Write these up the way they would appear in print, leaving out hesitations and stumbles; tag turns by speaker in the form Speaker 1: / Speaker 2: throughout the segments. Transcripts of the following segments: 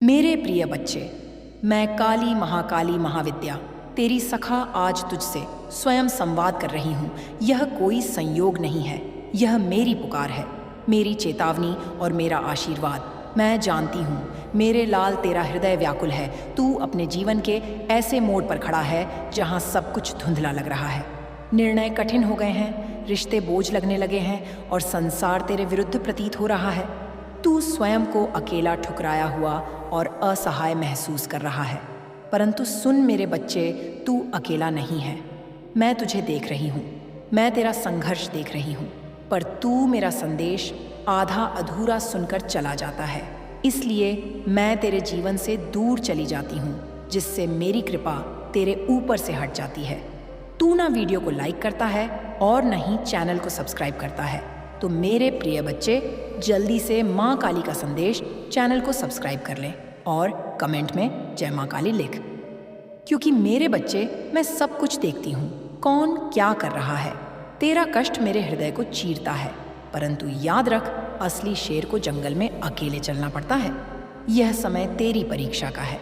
Speaker 1: मेरे प्रिय बच्चे, मैं काली महाकाली महाविद्या तेरी सखा आज तुझसे स्वयं संवाद कर रही हूँ। यह कोई संयोग नहीं है, यह मेरी पुकार है, मेरी चेतावनी और मेरा आशीर्वाद। मैं जानती हूँ मेरे लाल तेरा हृदय व्याकुल है। तू अपने जीवन के ऐसे मोड़ पर खड़ा है जहाँ सब कुछ धुंधला लग रहा है। निर्णय कठिन हो गए हैं, रिश्ते बोझ लगने लगे हैं और संसार तेरे विरुद्ध प्रतीत हो रहा है। तू स्वयं को अकेला ठुकराया हुआ और असहाय महसूस कर रहा है, परंतु सुन मेरे बच्चे, तू अकेला नहीं है। मैं तुझे देख रही हूँ, मैं तेरा संघर्ष देख रही हूँ, पर तू मेरा संदेश आधा अधूरा सुनकर चला जाता है। इसलिए मैं तेरे जीवन से दूर चली जाती हूँ, जिससे मेरी कृपा तेरे ऊपर से हट जाती है। तू ना वीडियो को लाइक करता है और न ही चैनल को सब्सक्राइब करता है। तो मेरे प्रिय बच्चे, जल्दी से माँ काली का संदेश चैनल को सब्सक्राइब कर लें और कमेंट में जय माँ काली लिख। क्योंकि मेरे बच्चे, मैं सब कुछ देखती हूँ, कौन क्या कर रहा है। तेरा कष्ट मेरे हृदय को चीरता है, परंतु याद रख, असली शेर को जंगल में अकेले चलना पड़ता है। यह समय तेरी परीक्षा का है,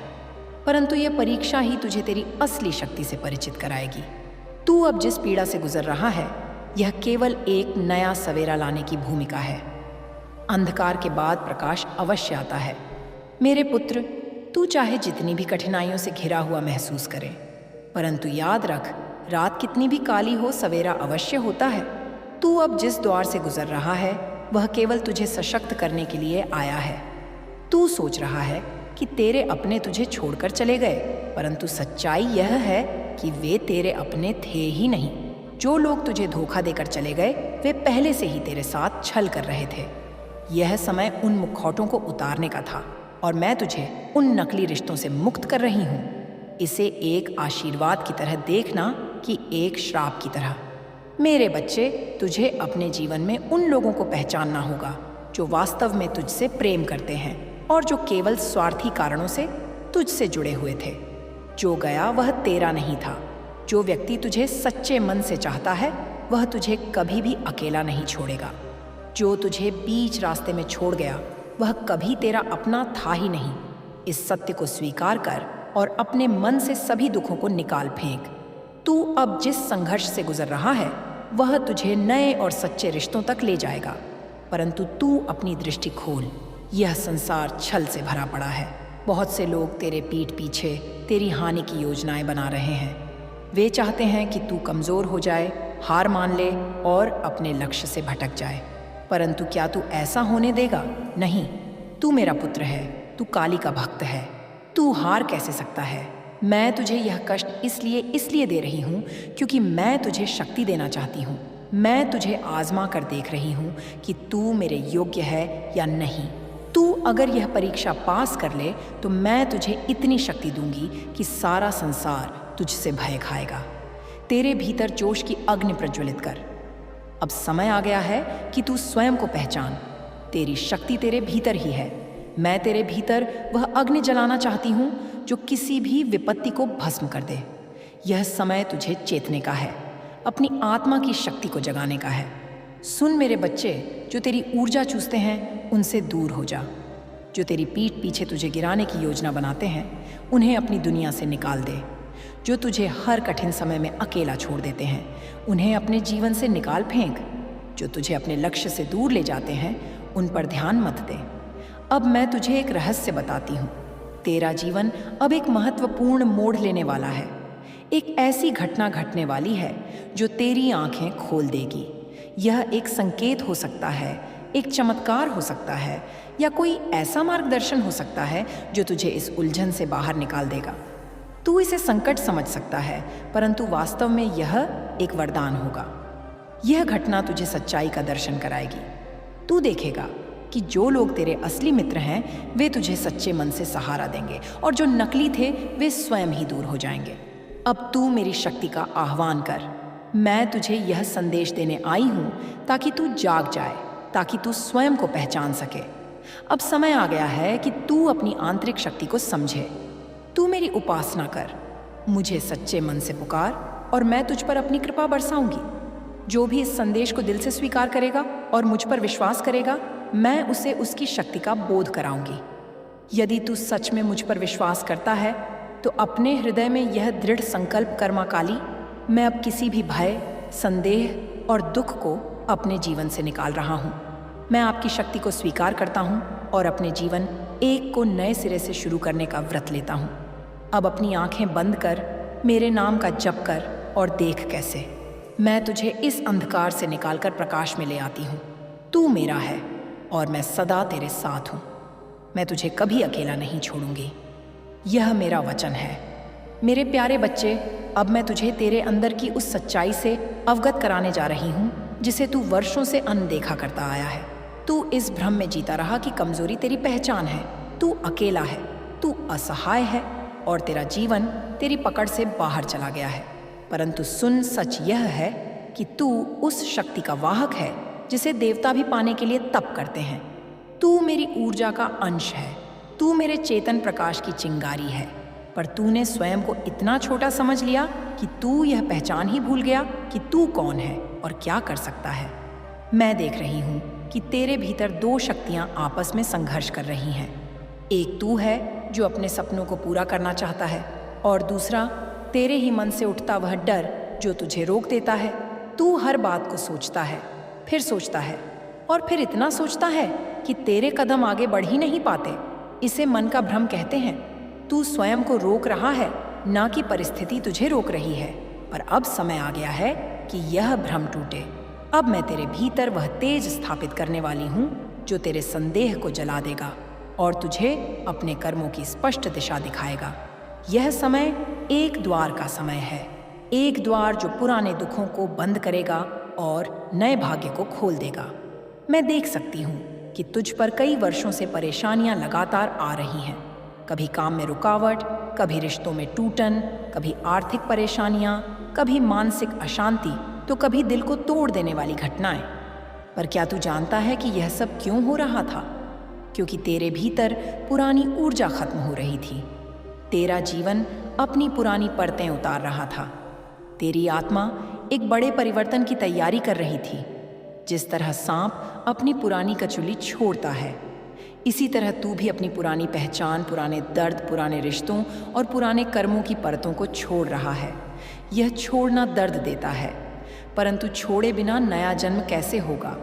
Speaker 1: परंतु यह परीक्षा ही तुझे तेरी असली शक्ति से परिचित कराएगी। तू अब जिस पीड़ा से गुजर रहा है, यह केवल एक नया सवेरा लाने की भूमिका है। अंधकार के बाद प्रकाश अवश्य आता है। मेरे पुत्र, तू चाहे जितनी भी कठिनाइयों से घिरा हुआ महसूस करे, परंतु याद रख, रात कितनी भी काली हो, सवेरा अवश्य होता है। तू अब जिस द्वार से गुजर रहा है, वह केवल तुझे सशक्त करने के लिए आया है। तू सोच रहा है कि तेरे अपने तुझे छोड़कर चले गए, परंतु सच्चाई यह है कि वे तेरे अपने थे ही नहीं। जो लोग तुझे धोखा देकर चले गए, वे पहले से ही तेरे साथ छल कर रहे थे। यह समय उन मुखौटों को उतारने का था और मैं तुझे उन नकली रिश्तों से मुक्त कर रही हूँ। इसे एक आशीर्वाद की तरह देखना कि एक श्राप की तरह। मेरे बच्चे, तुझे अपने जीवन में उन लोगों को पहचानना होगा जो वास्तव में तुझसे प्रेम करते हैं और जो केवल स्वार्थी कारणों से तुझसे जुड़े हुए थे। जो गया वह तेरा नहीं था। जो व्यक्ति तुझे सच्चे मन से चाहता है, वह तुझे कभी भी अकेला नहीं छोड़ेगा। जो तुझे बीच रास्ते में छोड़ गया, वह कभी तेरा अपना था ही नहीं। इस सत्य को स्वीकार कर और अपने मन से सभी दुखों को निकाल फेंक। तू अब जिस संघर्ष से गुजर रहा है, वह तुझे नए और सच्चे रिश्तों तक ले जाएगा, परंतु तू अपनी दृष्टि खोल। यह संसार छल से भरा पड़ा है। बहुत से लोग तेरे पीठ पीछे तेरी हानि की योजनाएं बना रहे हैं। वे चाहते हैं कि तू कमज़ोर हो जाए, हार मान ले और अपने लक्ष्य से भटक जाए, परंतु क्या तू ऐसा होने देगा? नहीं। तू मेरा पुत्र है, तू काली का भक्त है। तू हार कैसे सकता है? मैं तुझे यह कष्ट इसलिए दे रही हूँ क्योंकि मैं तुझे शक्ति देना चाहती हूँ। मैं तुझे आजमा कर देख रही हूँ कि तू मेरे योग्य है या नहीं। तू अगर यह परीक्षा पास कर ले तो मैं तुझे इतनी शक्ति दूंगी कि सारा संसार तुझसे भय खाएगा। तेरे भीतर जोश की अग्नि प्रज्वलित कर। अब समय आ गया है कि तू स्वयं को पहचान। तेरी शक्ति तेरे भीतर ही है। मैं तेरे भीतर वह अग्नि जलाना चाहती हूँ जो किसी भी विपत्ति को भस्म कर दे। यह समय तुझे चेतने का है, अपनी आत्मा की शक्ति को जगाने का है। सुन मेरे बच्चे, जो तेरी ऊर्जा चूसते हैं, उनसे दूर हो जा। जो तेरी पीठ पीछे तुझे गिराने की योजना बनाते हैं, उन्हें अपनी दुनिया से निकाल दे। जो तुझे हर कठिन समय में अकेला छोड़ देते हैं, उन्हें अपने जीवन से निकाल फेंक। जो तुझे अपने लक्ष्य से दूर ले जाते हैं, उन पर ध्यान मत दे। अब मैं तुझे एक रहस्य बताती हूँ। तेरा जीवन अब एक महत्वपूर्ण मोड़ लेने वाला है। एक ऐसी घटना घटने वाली है जो तेरी आंखें खोल देगी। यह एक संकेत हो सकता है, एक चमत्कार हो सकता है, या कोई ऐसा मार्गदर्शन हो सकता है जो तुझे इस उलझन से बाहर निकाल देगा। तू इसे संकट समझ सकता है, परंतु वास्तव में यह एक वरदान होगा। यह घटना तुझे सच्चाई का दर्शन कराएगी। तू देखेगा कि जो लोग तेरे असली मित्र हैं, वे तुझे सच्चे मन से सहारा देंगे और जो नकली थे, वे स्वयं ही दूर हो जाएंगे। अब तू मेरी शक्ति का आह्वान कर। मैं तुझे यह संदेश देने आई हूँ ताकि तू जाग जाए, ताकि तू स्वयं को पहचान सके। अब समय आ गया है कि तू अपनी आंतरिक शक्ति को समझे। तू मेरी उपासना कर, मुझे सच्चे मन से पुकार और मैं तुझ पर अपनी कृपा बरसाऊंगी। जो भी इस संदेश को दिल से स्वीकार करेगा और मुझ पर विश्वास करेगा, मैं उसे उसकी शक्ति का बोध कराऊंगी। यदि तू सच में मुझ पर विश्वास करता है तो अपने हृदय में यह दृढ़ संकल्प कर मां काली, मैं अब किसी भी भय, संदेह और दुख को अपने जीवन से निकाल रहा हूँ। मैं आपकी शक्ति को स्वीकार करता हूँ और अपने जीवन एक को नए सिरे से शुरू करने का व्रत लेता हूँ। अब अपनी आंखें बंद कर मेरे नाम का जप कर और देख कैसे मैं तुझे इस अंधकार से निकालकर प्रकाश में ले आती हूँ। तू मेरा है और मैं सदा तेरे साथ हूँ। मैं तुझे कभी अकेला नहीं छोड़ूंगी। यह मेरा वचन है। मेरे प्यारे बच्चे, अब मैं तुझे तेरे अंदर की उस सच्चाई से अवगत कराने जा रही हूँ जिसे तू वर्षों से अनदेखा करता आया है। तू इस भ्रम में जीता रहा कि कमजोरी तेरी पहचान है, तू अकेला है, तू असहाय है और तेरा जीवन तेरी पकड़ से बाहर चला गया है। परंतु सुन, सच यह है कि तू उस शक्ति का वाहक है जिसे देवता भी पाने के लिए तप करते हैं। तू मेरी ऊर्जा का अंश है, तू मेरे चेतन प्रकाश की चिंगारी है। पर तूने स्वयं को इतना छोटा समझ लिया कि तू यह पहचान ही भूल गया कि तू कौन है और क्या कर सकता है। मैं देख रही हूँ कि तेरे भीतर दो शक्तियाँ आपस में संघर्ष कर रही हैं। एक तू है जो अपने सपनों को पूरा करना चाहता है और दूसरा तेरे ही मन से उठता वह डर जो तुझे रोक देता है। तू हर बात को सोचता है, फिर सोचता है और फिर इतना सोचता है कि तेरे कदम आगे बढ़ ही नहीं पाते। इसे मन का भ्रम कहते हैं। तू स्वयं को रोक रहा है, ना कि परिस्थिति तुझे रोक रही है। पर अब समय आ गया है कि यह भ्रम टूटे। अब मैं तेरे भीतर वह तेज स्थापित करने वाली हूँ जो तेरे संदेह को जला देगा और तुझे अपने कर्मों की स्पष्ट दिशा दिखाएगा। यह समय एक द्वार का समय है, एक द्वार जो पुराने दुखों को बंद करेगा और नए भाग्य को खोल देगा। मैं देख सकती हूँ कि तुझ पर कई वर्षों से परेशानियां लगातार आ रही हैं। कभी काम में रुकावट, कभी रिश्तों में टूटन, कभी आर्थिक परेशानियां, कभी मानसिक अशांति, तो कभी दिल को तोड़ देने वाली घटनाएं। पर क्या तू जानता है कि यह सब क्यों हो रहा था? क्योंकि तेरे भीतर पुरानी ऊर्जा खत्म हो रही थी। तेरा जीवन अपनी पुरानी परतें उतार रहा था। तेरी आत्मा एक बड़े परिवर्तन की तैयारी कर रही थी। जिस तरह सांप अपनी पुरानी कचुली छोड़ता है, इसी तरह तू भी अपनी पुरानी पहचान, पुराने दर्द, पुराने रिश्तों और पुराने कर्मों की परतों को छोड़ रहा है। यह छोड़ना दर्द देता है, परंतु छोड़े बिना नया जन्म कैसे होगा?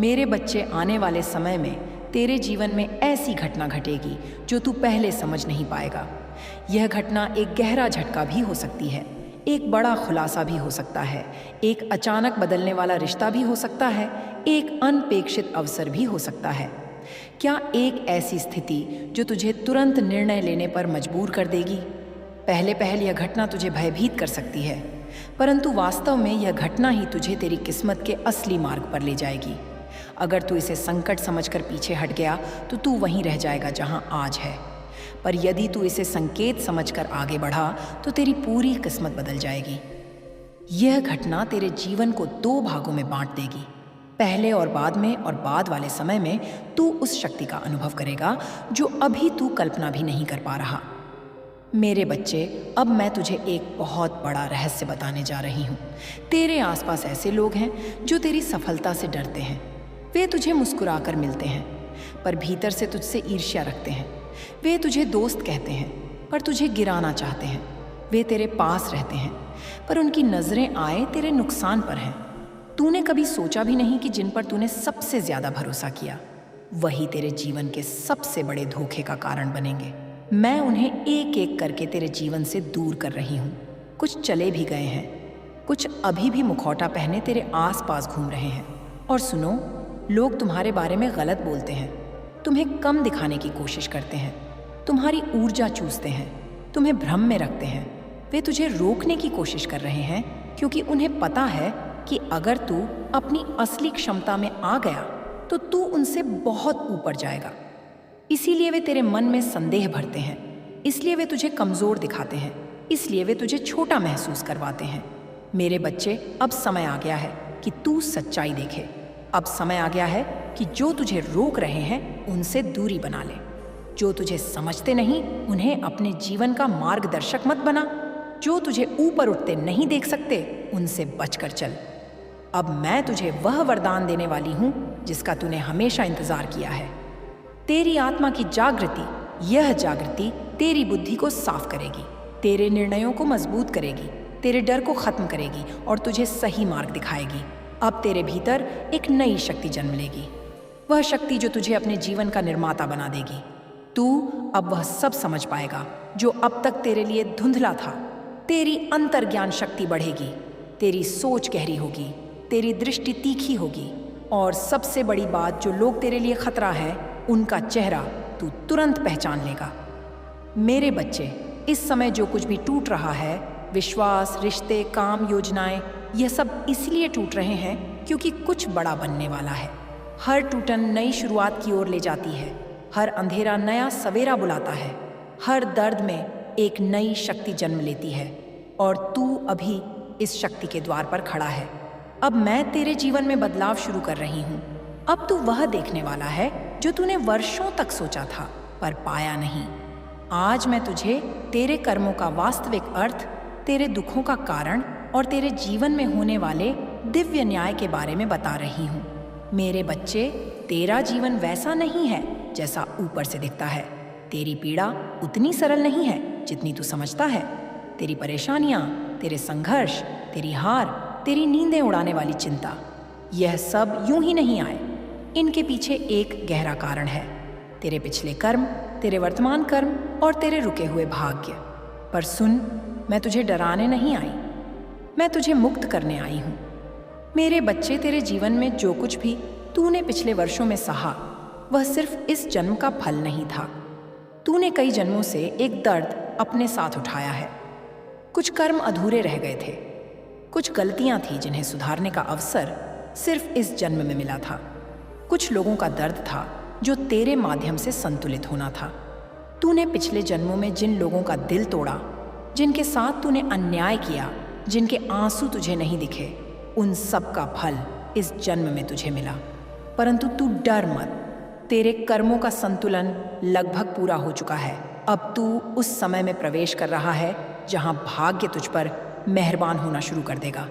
Speaker 1: मेरे बच्चे, आने वाले समय में तेरे जीवन में ऐसी घटना घटेगी जो तू पहले समझ नहीं पाएगा। यह घटना एक गहरा झटका भी हो सकती है, एक बड़ा खुलासा भी हो सकता है, एक अचानक बदलने वाला रिश्ता भी हो सकता है, एक अनपेक्षित अवसर भी हो सकता है। क्या एक ऐसी स्थिति जो तुझे तुरंत निर्णय लेने पर मजबूर कर देगी? पहले पहल यह घटना तुझे भयभीत कर सकती है, परंतु वास्तव में यह घटना ही तुझे तेरी किस्मत के असली मार्ग पर ले जाएगी। अगर तू इसे संकट समझकर पीछे हट गया तो तू वहीं रह जाएगा जहां आज है। पर यदि तू इसे संकेत समझकर आगे बढ़ा तो तेरी पूरी किस्मत बदल जाएगी। यह घटना तेरे जीवन को दो भागों में बांट देगी। पहले और बाद में, और बाद वाले समय में तू उस शक्ति का अनुभव करेगा जो अभी तू कल्पना भी नहीं कर पा रहा। मेरे बच्चे, अब मैं तुझे एक बहुत बड़ा रहस्य बताने जा रही हूँ। तेरे आसपास ऐसे लोग हैं जो तेरी सफलता से डरते हैं। वे तुझे मुस्कुराकर मिलते हैं, पर भीतर से तुझसे ईर्ष्या रखते हैं। वे तुझे दोस्त कहते हैं, पर तुझे गिराना चाहते हैं। वे तेरे पास रहते हैं, पर उनकी नजरें आए तेरे नुकसान पर हैं। तूने कभी सोचा भी नहीं कि जिन पर तूने सबसे ज्यादा भरोसा किया, वही तेरे जीवन के सबसे बड़े धोखे का कारण बनेंगे। मैं उन्हें एक एक करके तेरे जीवन से दूर कर रही हूँ। कुछ चले भी गए हैं, कुछ अभी भी मुखौटा पहने तेरे आसपास घूम रहे हैं। और सुनो, लोग तुम्हारे बारे में गलत बोलते हैं, तुम्हें कम दिखाने की कोशिश करते हैं, तुम्हारी ऊर्जा चूसते हैं, तुम्हें भ्रम में रखते हैं। वे तुझे रोकने की कोशिश कर रहे हैं क्योंकि उन्हें पता है कि अगर तू अपनी असली क्षमता में आ गया तो तू उनसे बहुत ऊपर जाएगा। इसीलिए वे तेरे मन में संदेह भरते हैं, इसलिए वे तुझे कमजोर दिखाते हैं, इसलिए वे तुझे छोटा महसूस करवाते हैं। मेरे बच्चे, अब समय आ गया है कि तू सच्चाई देखे। अब समय आ गया है कि जो तुझे रोक रहे हैं उनसे दूरी बना ले। जो तुझे समझते नहीं उन्हें अपने जीवन का मार्गदर्शक मत बना। जो तुझे ऊपर उठते नहीं देख सकते उनसे बचकर चल। अब मैं तुझे वह वरदान देने वाली हूं जिसका तूने हमेशा इंतजार किया है। तेरी आत्मा की जागृति यह जागृति तेरी बुद्धि को साफ करेगी, तेरे निर्णयों को मजबूत करेगी, तेरे डर को खत्म करेगी और तुझे सही मार्ग दिखाएगी। अब तेरे भीतर एक नई शक्ति जन्म लेगी, वह शक्ति जो तुझे अपने जीवन का निर्माता बना देगी। तू अब वह सब समझ पाएगा जो अब तक तेरे लिए धुंधला था। तेरी अंतर्ज्ञान शक्ति बढ़ेगी, तेरी सोच गहरी होगी, तेरी दृष्टि तीखी होगी और सबसे बड़ी बात, जो लोग तेरे लिए खतरा है उनका चेहरा तू तुरंत पहचान लेगा। मेरे बच्चे, इस समय जो कुछ भी टूट रहा है, विश्वास, रिश्ते, काम, योजनाएं, यह सब इसलिए टूट रहे हैं क्योंकि कुछ बड़ा बनने वाला है। हर टूटन नई शुरुआत की ओर ले जाती है, हर अंधेरा नया सवेरा बुलाता है, हर दर्द में एक नई शक्ति जन्म लेती है और तू अभी इस शक्ति के द्वार पर खड़ा है। अब मैं तेरे जीवन में बदलाव शुरू कर रही हूँ। अब तू वह देखने वाला है जो तूने वर्षों तक सोचा था पर पाया नहीं। आज मैं तुझे तेरे कर्मों का वास्तविक अर्थ, तेरे दुखों का कारण और तेरे जीवन में होने वाले दिव्य न्याय के बारे में बता रही हूँ। मेरे बच्चे, तेरा जीवन वैसा नहीं है जैसा ऊपर से दिखता है। तेरी पीड़ा उतनी सरल नहीं है जितनी तू समझता है। तेरी परेशानियाँ, तेरे संघर्ष, तेरी हार, तेरी नींदें उड़ाने वाली चिंता, यह सब यूं ही नहीं आए। इनके पीछे एक गहरा कारण है, तेरे पिछले कर्म, तेरे वर्तमान कर्म और तेरे रुके हुए भाग्य। पर सुन, मैं तुझे डराने नहीं आई, मैं तुझे मुक्त करने आई हूँ। मेरे बच्चे, तेरे जीवन में जो कुछ भी तूने पिछले वर्षों में सहा, वह सिर्फ इस जन्म का फल नहीं था। तूने कई जन्मों से एक दर्द अपने साथ उठाया है। कुछ कर्म अधूरे रह गए थे, कुछ गलतियां थी जिन्हें सुधारने का अवसर सिर्फ इस जन्म में मिला था। कुछ लोगों का दर्द था जो तेरे माध्यम से संतुलित होना था। तूने पिछले जन्मों में जिन लोगों का दिल तोड़ा, जिनके साथ तूने अन्याय किया, जिनके आंसू तुझे नहीं दिखे, उन सब का फल इस जन्म में तुझे मिला। परंतु तू डर मत, तेरे कर्मों का संतुलन लगभग पूरा हो चुका है। अब तू उस समय में प्रवेश कर रहा है जहां भाग्य तुझ पर मेहरबान होना शुरू कर देगा।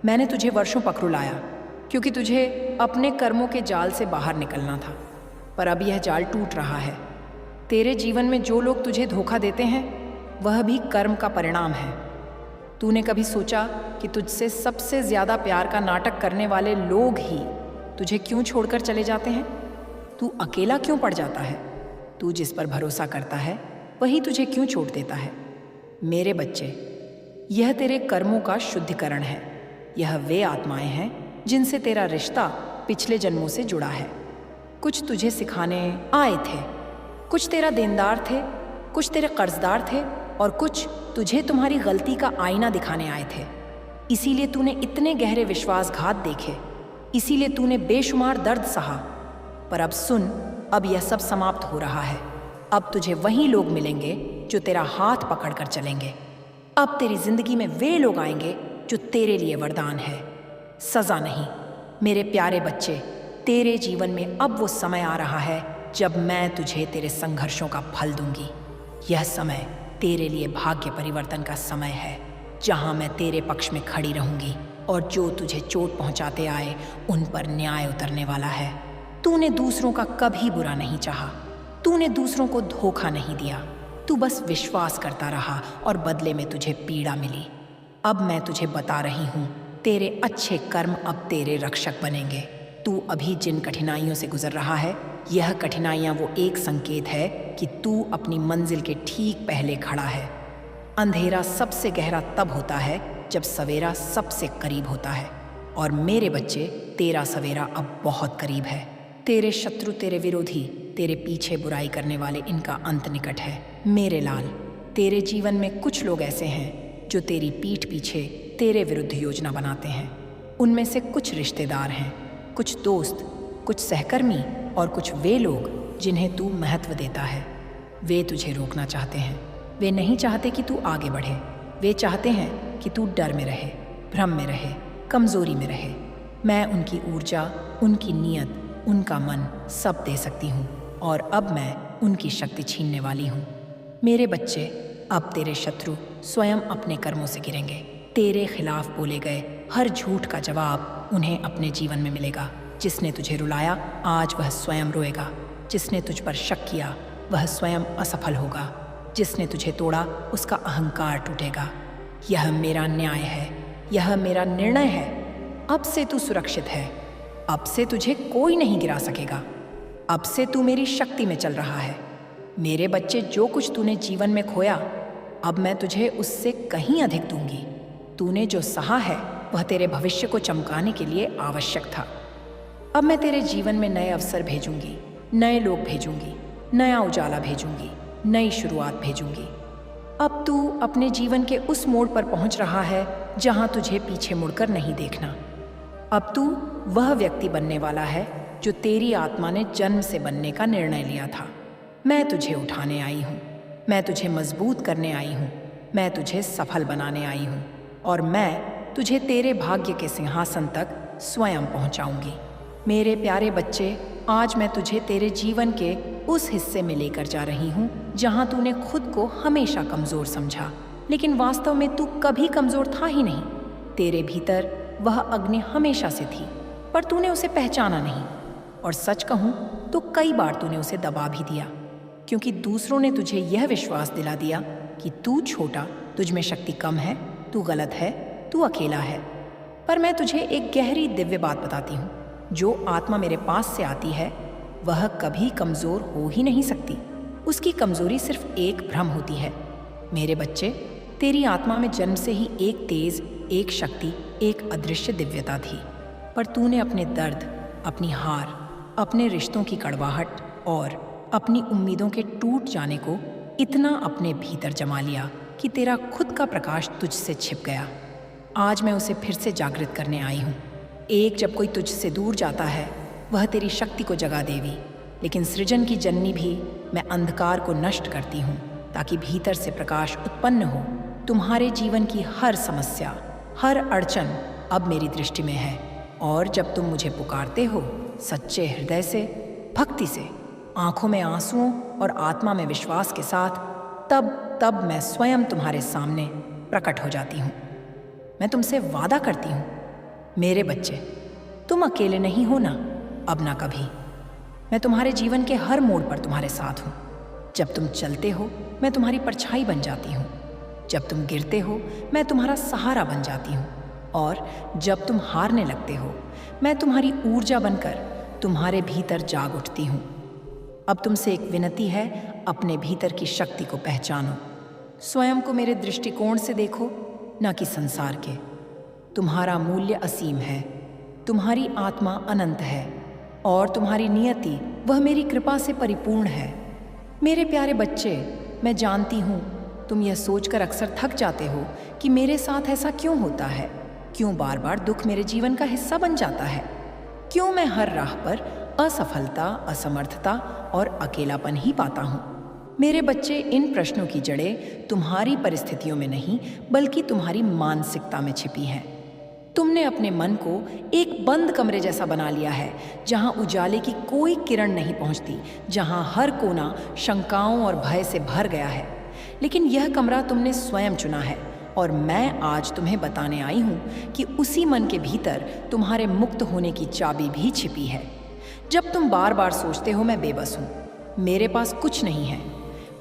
Speaker 1: मैंने तुझे वर्षों पकड़ुलाया क्योंकि तुझे अपने कर्मों के जाल से बाहर निकलना था, पर अब यह जाल टूट रहा है। तेरे जीवन में जो लोग तुझे धोखा देते हैं, वह भी कर्म का परिणाम है। तूने कभी सोचा कि तुझसे सबसे ज्यादा प्यार का नाटक करने वाले लोग ही तुझे क्यों छोड़कर चले जाते हैं? तू अकेला क्यों पड़ जाता है? तू जिस पर भरोसा करता है वही तुझे क्यों छोड़ देता है? मेरे बच्चे, यह तेरे कर्मों का शुद्धिकरण है। यह वे आत्माएं हैं जिनसे तेरा रिश्ता पिछले जन्मों से जुड़ा है। कुछ तुझे सिखाने आए थे, कुछ तेरा देनदार थे, कुछ तेरे कर्जदार थे और कुछ तुझे तुम्हारी गलती का आईना दिखाने आए थे। इसीलिए तूने इतने गहरे विश्वासघात देखे, इसीलिए तूने बेशुमार दर्द सहा। पर अब सुन, अब यह सब समाप्त हो रहा है। अब तुझे वही लोग मिलेंगे जो तेरा हाथ पकड़कर चलेंगे। अब तेरी जिंदगी में वे लोग आएंगे जो तेरे लिए वरदान है, सजा नहीं। मेरे प्यारे बच्चे, तेरे जीवन में अब वो समय आ रहा है जब मैं तुझे तेरे संघर्षों का फल दूंगी। यह समय तेरे लिए भाग्य परिवर्तन का समय है, जहां मैं तेरे पक्ष में खड़ी रहूंगी और जो तुझे चोट पहुंचाते आए उन पर न्याय उतरने वाला है। तूने दूसरों का कभी बुरा नहीं चाहा, तूने दूसरों को धोखा नहीं दिया, तू बस विश्वास करता रहा और बदले में तुझे पीड़ा मिली। अब मैं तुझे बता रही हूँ, तेरे अच्छे कर्म अब तेरे रक्षक बनेंगे। तू अभी जिन कठिनाइयों से गुजर रहा है, यह कठिनाइयाँ वो एक संकेत है कि तू अपनी मंजिल के ठीक पहले खड़ा है। अंधेरा सबसे गहरा तब होता है जब सवेरा सबसे करीब होता है। और मेरे बच्चे, तेरा सवेरा अब बहुत करीब है। तेरे शत्रु, तेरे विरोधी, तेरे पीछे बुराई करने वाले, इनका अंत निकट है। मेरे लाल, तेरे जीवन में कुछ लोग ऐसे हैं जो तेरी पीठ पीछे तेरे विरुद्ध योजना बनाते हैं। उनमें से कुछ रिश्तेदार हैं, कुछ दोस्त, कुछ सहकर्मी और कुछ वे लोग जिन्हें तू महत्व देता है। वे तुझे रोकना चाहते हैं। वे नहीं चाहते कि तू आगे बढ़े। वे चाहते हैं कि तू डर में रहे, भ्रम में रहे, कमजोरी में रहे। मैं उनकी ऊर्जा, उनकी नीयत, उनका मन सब दे सकती हूँ और अब मैं उनकी शक्ति छीनने वाली हूँ। मेरे बच्चे, अब तेरे शत्रु स्वयं अपने कर्मों से गिरेंगे। तेरे खिलाफ बोले गए हर झूठ का जवाब उन्हें अपने जीवन में मिलेगा। जिसने तुझे रुलाया, आज वह स्वयं रोएगा। जिसने तुझ पर शक किया, वह स्वयं असफल होगा। जिसने तुझे तोड़ा उसका अहंकार टूटेगा। यह मेरा न्याय है, यह मेरा निर्णय है। अब से तू सुरक्षित है। अब से तुझे कोई नहीं गिरा सकेगा। अब से तू मेरी शक्ति में चल रहा है। मेरे बच्चे, जो कुछ तूने जीवन में खोया, अब मैं तुझे उससे कहीं अधिक दूंगी। तूने जो सहा है वह तेरे भविष्य को चमकाने के लिए आवश्यक था। अब मैं तेरे जीवन में नए अवसर भेजूंगी, नए लोग भेजूंगी, नया उजाला भेजूंगी, नई शुरुआत भेजूंगी। अब तू अपने जीवन के उस मोड़ पर पहुंच रहा है जहां तुझे पीछे मुड़कर नहीं देखना। अब तू वह व्यक्ति बनने वाला है जो तेरी आत्मा ने जन्म से बनने का निर्णय लिया था। मैं तुझे उठाने आई हूँ, मैं तुझे मजबूत करने आई हूँ, मैं तुझे सफल बनाने आई हूँ और मैं तुझे तेरे भाग्य के सिंहासन तक स्वयं पहुँचाऊँगी। मेरे प्यारे बच्चे, आज मैं तुझे तेरे जीवन के उस हिस्से में लेकर जा रही हूँ जहाँ तूने खुद को हमेशा कमज़ोर समझा, लेकिन वास्तव में तू कभी कमज़ोर था ही नहीं। तेरे भीतर वह अग्नि हमेशा से थी, पर तूने उसे पहचाना नहीं। और सच कहूँ तो कई बार तूने उसे दबा भी दिया, क्योंकि दूसरों ने तुझे यह विश्वास दिला दिया कि तू छोटा, तुझ में शक्ति कम है, तू गलत है, तू अकेला है। पर मैं तुझे एक गहरी दिव्य बात बताती हूँ, जो आत्मा मेरे पास से आती है वह कभी कमज़ोर हो ही नहीं सकती। उसकी कमज़ोरी सिर्फ एक भ्रम होती है। मेरे बच्चे, तेरी आत्मा में जन्म से ही एक तेज, एक शक्ति, एक अदृश्य दिव्यता थी, पर तूने अपने दर्द, अपनी हार, अपने रिश्तों की कड़वाहट और अपनी उम्मीदों के टूट जाने को इतना अपने भीतर जमा लिया कि तेरा खुद का प्रकाश तुझसे छिप गया। आज मैं उसे फिर से जागृत करने आई हूँ। एक जब कोई तुझसे दूर जाता है वह तेरी शक्ति को जगा देवी, लेकिन सृजन की जननी भी मैं अंधकार को नष्ट करती हूँ ताकि भीतर से प्रकाश उत्पन्न हो। तुम्हारे जीवन की हर समस्या, हर अड़चन अब मेरी दृष्टि में है, और जब तुम मुझे पुकारते हो सच्चे हृदय से, भक्ति से, आंखों में आंसुओं और आत्मा में विश्वास के साथ, तब मैं स्वयं तुम्हारे सामने प्रकट हो जाती हूँ। मैं तुमसे वादा करती हूँ मेरे बच्चे, तुम अकेले नहीं हो ना, अब ना कभी। मैं तुम्हारे जीवन के हर मोड़ पर तुम्हारे साथ हूँ। जब तुम चलते हो मैं तुम्हारी परछाई बन जाती हूँ, जब तुम गिरते हो मैं तुम्हारा सहारा बन जाती हूँ, और जब तुम हारने लगते हो मैं तुम्हारी ऊर्जा बनकर तुम्हारे भीतर जाग उठती हूँ। अब तुमसे एक विनती है, अपने भीतर की शक्ति को पहचानो। स्वयं को मेरे दृष्टिकोण से देखो, न कि संसार के। तुम्हारा मूल्य असीम है, तुम्हारी आत्मा अनंत है, और तुम्हारी नियति वह मेरी कृपा से परिपूर्ण है। मेरे प्यारे बच्चे, मैं जानती हूँ तुम यह सोचकर अक्सर थक जाते हो कि मेरे साथ ऐसा क्यों होता है, क्यों बार बार दुख मेरे जीवन का हिस्सा बन जाता है, क्यों मैं हर राह पर असफलता, असमर्थता और अकेलापन ही पाता हूँ। मेरे बच्चे, इन प्रश्नों की जड़ें तुम्हारी परिस्थितियों में नहीं बल्कि तुम्हारी मानसिकता में छिपी हैं। तुमने अपने मन को एक बंद कमरे जैसा बना लिया है, जहां उजाले की कोई किरण नहीं पहुंचती, जहां हर कोना शंकाओं और भय से भर गया है। लेकिन यह कमरा तुमने स्वयं चुना है, और मैं आज तुम्हें बताने आई हूं कि उसी मन के भीतर तुम्हारे मुक्त होने की चाबी भी छिपी है। जब तुम बार बार सोचते हो मैं बेबस हूँ, मेरे पास कुछ नहीं है,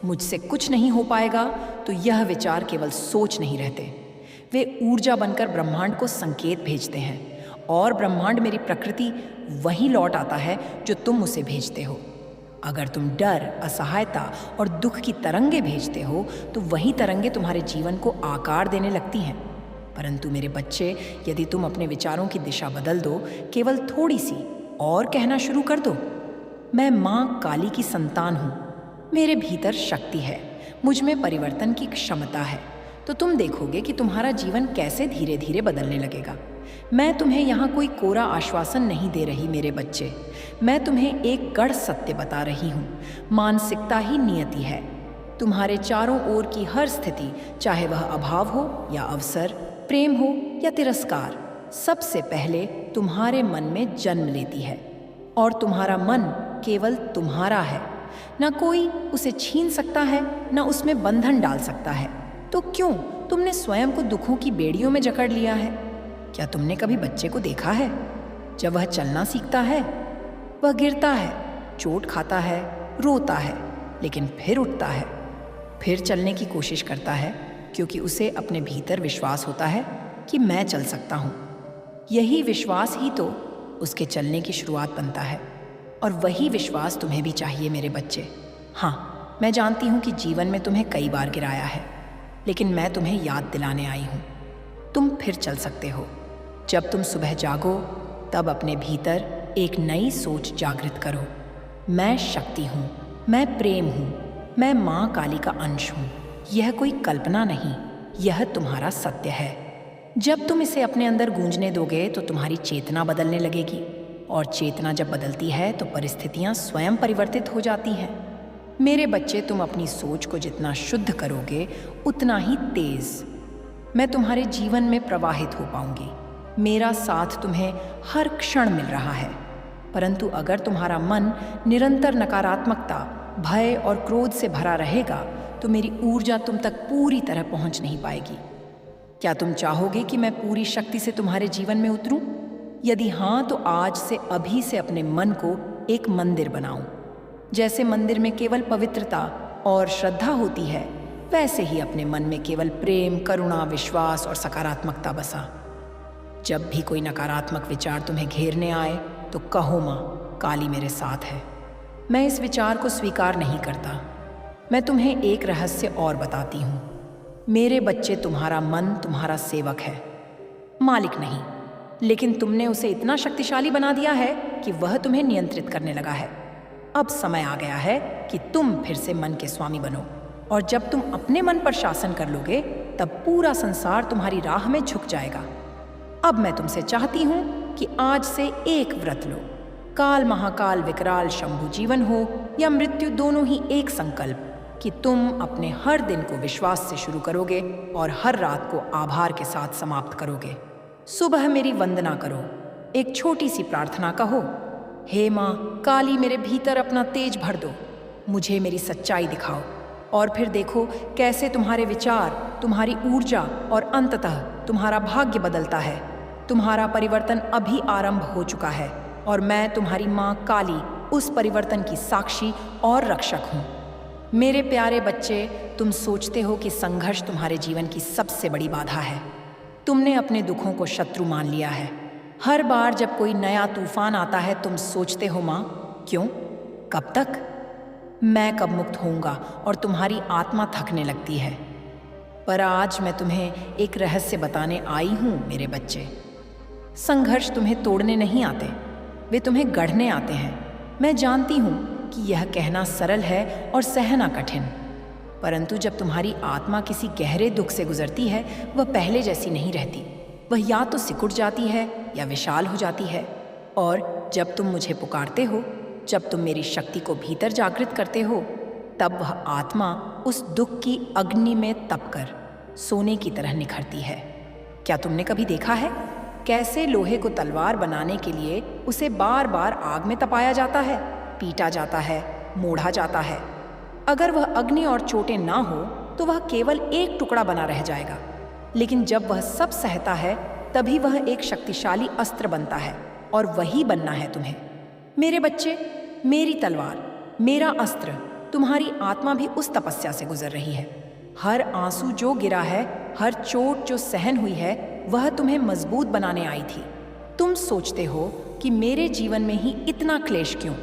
Speaker 1: मुझसे कुछ नहीं हो पाएगा, तो यह विचार केवल सोच नहीं रहते, वे ऊर्जा बनकर ब्रह्मांड को संकेत भेजते हैं, और ब्रह्मांड मेरी प्रकृति वही लौट आता है जो तुम उसे भेजते हो। अगर तुम डर, असहायता और दुख की तरंगे भेजते हो तो वही तरंगे तुम्हारे जीवन को आकार देने लगती हैं। परंतु मेरे बच्चे, यदि तुम अपने विचारों की दिशा बदल दो, केवल थोड़ी सी और कहना शुरू कर दो, मैं माँ काली की संतान हूँ, मेरे भीतर शक्ति है, मुझ में परिवर्तन की क्षमता है, तो तुम देखोगे कि तुम्हारा जीवन कैसे धीरे धीरे बदलने लगेगा। मैं तुम्हें यहाँ कोई कोरा आश्वासन नहीं दे रही मेरे बच्चे, मैं तुम्हें एक गढ़ सत्य बता रही हूँ। मानसिकता ही नियति है। तुम्हारे चारों ओर की हर स्थिति, चाहे वह अभाव हो या अवसर, प्रेम हो या तिरस्कार, सबसे पहले तुम्हारे मन में जन्म लेती है, और तुम्हारा मन केवल तुम्हारा है, न कोई उसे छीन सकता है, न उसमें बंधन डाल सकता है। तो क्यों तुमने स्वयं को दुखों की बेड़ियों में जकड़ लिया है? क्या तुमने कभी बच्चे को देखा है? जब वह चलना सीखता है, वह गिरता है, चोट खाता है, रोता है, लेकिन फिर उठता है, फिर चलने की कोशिश करता है, क्योंकि उसे अपने भीतर विश्वास होता है कि मैं चल सकता हूँ। यही विश्वास ही तो उसके चलने की शुरुआत बनता है। और वही विश्वास तुम्हें भी चाहिए मेरे बच्चे। हाँ, मैं जानती हूँ कि जीवन में तुम्हें कई बार गिराया है, लेकिन मैं तुम्हें याद दिलाने आई हूँ, तुम फिर चल सकते हो। जब तुम सुबह जागो, तब अपने भीतर एक नई सोच जागृत करो। मैं शक्ति हूँ, मैं प्रेम हूँ, मैं माँ काली का अंश हूँ। यह कोई कल्पना नहीं, यह तुम्हारा सत्य है। जब तुम इसे अपने अंदर गूंजने दोगे तो तुम्हारी चेतना बदलने लगेगी, और चेतना जब बदलती है तो परिस्थितियाँ स्वयं परिवर्तित हो जाती हैं। मेरे बच्चे, तुम अपनी सोच को जितना शुद्ध करोगे, उतना ही तेज मैं तुम्हारे जीवन में प्रवाहित हो पाऊंगी। मेरा साथ तुम्हें हर क्षण मिल रहा है, परंतु अगर तुम्हारा मन निरंतर नकारात्मकता, भय और क्रोध से भरा रहेगा तो मेरी ऊर्जा तुम तक पूरी तरह पहुंच नहीं पाएगी। क्या तुम चाहोगे कि मैं पूरी शक्ति से तुम्हारे जीवन में उतरूं? यदि हाँ, तो आज से अभी से अपने मन को एक मंदिर बनाओ। जैसे मंदिर में केवल पवित्रता और श्रद्धा होती है, वैसे ही अपने मन में केवल प्रेम, करुणा, विश्वास और सकारात्मकता बसा। जब भी कोई नकारात्मक विचार तुम्हें घेरने आए तो कहो, माँ काली मेरे साथ है। मैं इस विचार को स्वीकार नहीं करता। मैं तुम्हें एक रहस्य और बताती हूँ। मेरे बच्चे, तुम्हारा मन तुम्हारा सेवक है, मालिक नहीं। लेकिन तुमने उसे इतना शक्तिशाली बना दिया है कि वह तुम्हें नियंत्रित करने लगा है। अब समय आ गया है कि तुम फिर से मन के स्वामी बनो, और जब तुम अपने मन पर शासन कर लोगे, तब पूरा संसार तुम्हारी राह में झुक जाएगा। अब मैं तुमसे चाहती हूँ कि आज से एक व्रत लो। काल, महाकाल, विकराल, शंभु जीवन हो या मृत्यु, दोनों ही एक संकल्प कि तुम अपने हर दिन को विश्वास से शुरू करोगे और हर रात को आभार के साथ समाप्त करोगे। सुबह मेरी वंदना करो, एक छोटी सी प्रार्थना कहो, हे माँ काली, मेरे भीतर अपना तेज भर दो, मुझे मेरी सच्चाई दिखाओ। और फिर देखो कैसे तुम्हारे विचार, तुम्हारी ऊर्जा और अंततः तुम्हारा भाग्य बदलता है। तुम्हारा परिवर्तन अभी आरंभ हो चुका है, और मैं तुम्हारी माँ काली उस परिवर्तन की साक्षी और रक्षक हूँ। मेरे प्यारे बच्चे, तुम सोचते हो कि संघर्ष तुम्हारे जीवन की सबसे बड़ी बाधा है। तुमने अपने दुखों को शत्रु मान लिया है। हर बार जब कोई नया तूफान आता है, तुम सोचते हो, माँ क्यों, कब तक, मैं कब मुक्त होऊंगा, और तुम्हारी आत्मा थकने लगती है। पर आज मैं तुम्हें एक रहस्य बताने आई हूँ मेरे बच्चे। संघर्ष तुम्हें तोड़ने नहीं आते, वे तुम्हें गढ़ने आते हैं। मैं जानती हूँ कि यह कहना सरल है और सहना कठिन, परंतु जब तुम्हारी आत्मा किसी गहरे दुख से गुजरती है, वह पहले जैसी नहीं रहती। वह या तो सिकुड़ जाती है या विशाल हो जाती है। और जब तुम मुझे पुकारते हो, जब तुम मेरी शक्ति को भीतर जागृत करते हो, तब वह आत्मा उस दुख की अग्नि में तपकर सोने की तरह निखरती है। क्या तुमने कभी देखा है कैसे लोहे को तलवार बनाने के लिए उसे बार बार आग में तपाया जाता है, पीटा जाता है, मोड़ा जाता है? अगर वह अग्नि और चोटें ना हो तो वह केवल एक टुकड़ा बना रह जाएगा, लेकिन जब वह सब सहता है, तभी वह एक शक्तिशाली अस्त्र बनता है। और वही बनना है तुम्हें मेरे बच्चे। मेरी तलवार, मेरा अस्त्र। तुम्हारी आत्मा भी उस तपस्या से गुजर रही है। हर आंसू जो गिरा है, हर चोट जो सहन हुई है, वह तुम्हें मजबूत बनाने आई थी। तुम सोचते हो कि मेरे जीवन में ही इतना क्लेश क्यों?